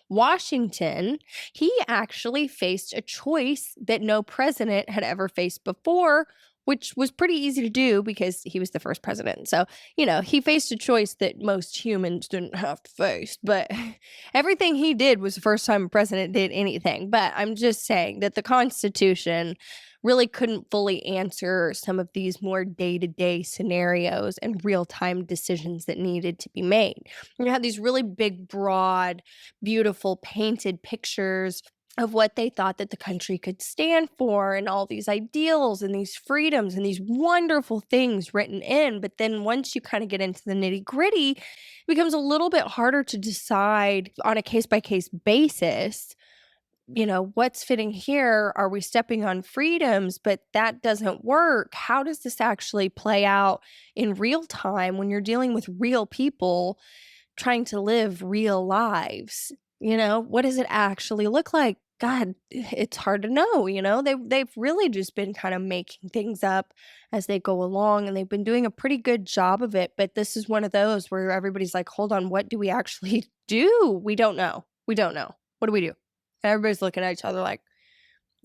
Washington, he actually faced a choice that no president had ever faced before, which was pretty easy to do because he was the first president. So, he faced a choice that most humans didn't have to face. But everything he did was the first time a president did anything. But I'm just saying that the Constitution really couldn't fully answer some of these more day-to-day scenarios and real-time decisions that needed to be made. You had these really big, broad, beautiful painted pictures of what they thought that the country could stand for and all these ideals and these freedoms and these wonderful things written in. But then once you kind of get into the nitty-gritty, it becomes a little bit harder to decide on a case-by-case basis, what's fitting here? Are we stepping on freedoms? But that doesn't work. How does this actually play out in real time when you're dealing with real people trying to live real lives? What does it actually look like? God, it's hard to know. They've really just been kind of making things up as they go along, and they've been doing a pretty good job of it. But this is one of those where everybody's like, hold on, what do we actually do? We don't know. We don't know. What do we do? And everybody's looking at each other like,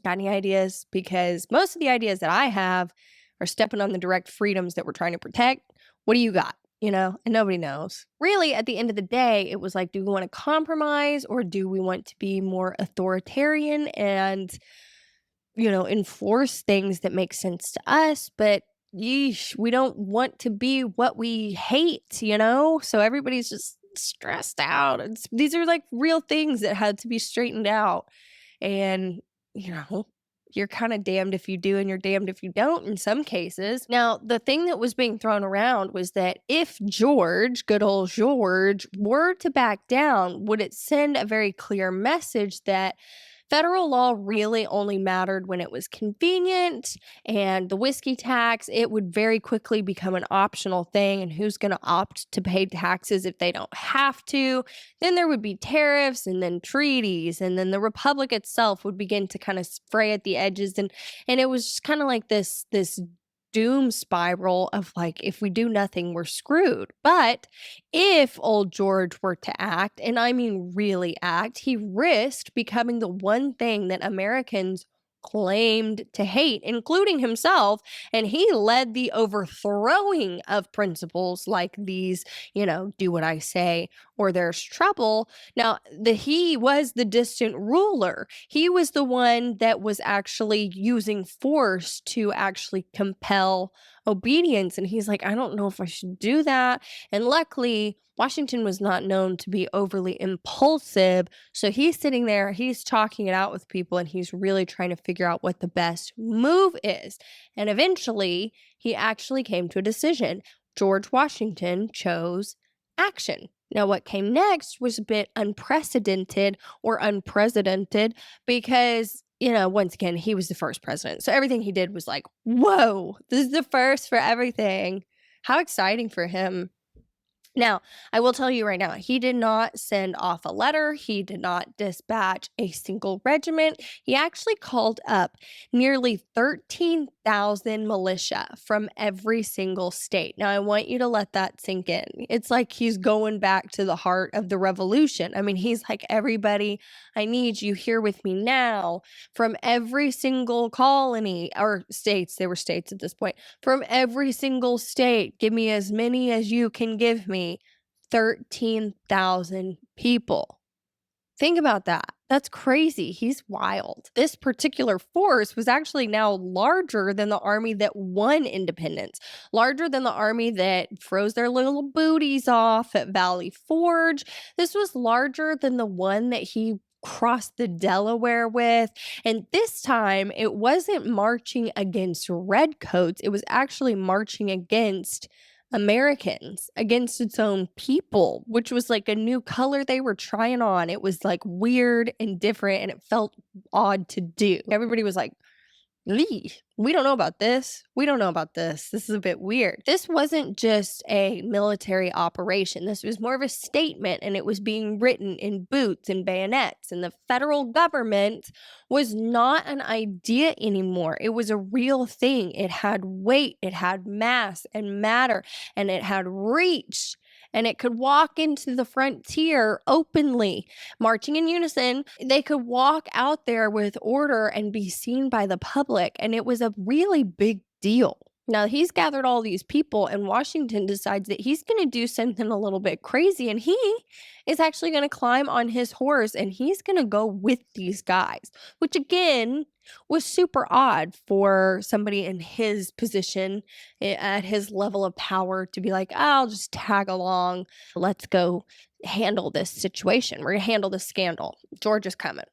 got any ideas? Because most of the ideas that I have are stepping on the direct freedoms that we're trying to protect. What do you got? And nobody knows. Really, at the end of the day, it was like, do we want to compromise or do we want to be more authoritarian and, enforce things that make sense to us? But yeesh, we don't want to be what we hate, So everybody's just stressed out. These are like real things that had to be straightened out. And, you're kind of damned if you do and you're damned if you don't in some cases. Now, the thing that was being thrown around was that if George, good old George, were to back down, would it send a very clear message that federal law really only mattered when it was convenient, and the whiskey tax, it would very quickly become an optional thing, and who's going to opt to pay taxes if they don't have to? Then there would be tariffs and then treaties, and then the republic itself would begin to kind of fray at the edges, and it was just kind of like this doom spiral of like, if we do nothing, we're screwed. But if old George were to act, and I mean really act, he risked becoming the one thing that Americans claimed to hate, including himself. And he led the overthrowing of principles like these, do what I say or there's trouble. Now, he was the distant ruler. He was the one that was actually using force to actually compel obedience. And he's like, I don't know if I should do that. And luckily, Washington was not known to be overly impulsive. So he's sitting there, he's talking it out with people, and he's really trying to figure out what the best move is. And eventually, he actually came to a decision. George Washington chose action. Now, what came next was a bit unprecedented or unprecedented because, once again, he was the first president. So everything he did was like, whoa, this is the first for everything. How exciting for him. Now, I will tell you right now, he did not send off a letter. He did not dispatch a single regiment. He actually called up nearly 13,000 militia from every single state. Now, I want you to let that sink in. It's like he's going back to the heart of the revolution. I mean, he's like, everybody, I need you here with me now, from every single colony or states. They were states at this point. From every single state, give me as many as you can give me. 13,000 people. Think about that. That's crazy. He's wild. This particular force was actually now larger than the army that won independence, larger than the army that froze their little booties off at Valley Forge. This was larger than the one that he crossed the Delaware with. And this time, it wasn't marching against redcoats. It was actually marching against Americans, against its own people, which was like a new color they were trying on. It was like weird and different, and it felt odd to do. Everybody was like, Lee, we don't know about this. We don't know about this. This is a bit weird. This wasn't just a military operation. This was more of a statement, and it was being written in boots and bayonets. And the federal government was not an idea anymore. It was a real thing. It had weight, it had mass and matter, and it had reach. and it could walk into the frontier openly, marching in unison. They could walk out there with order and be seen by the public, and it was a really big deal. Now he's gathered all these people, and Washington decides that he's going to do something a little bit crazy, and he is actually going to climb on his horse and he's going to go with these guys, which again was super odd for somebody in his position, at his level of power, to be like, I'll just tag along. Let's go handle this situation. We're going to handle this scandal. George is coming.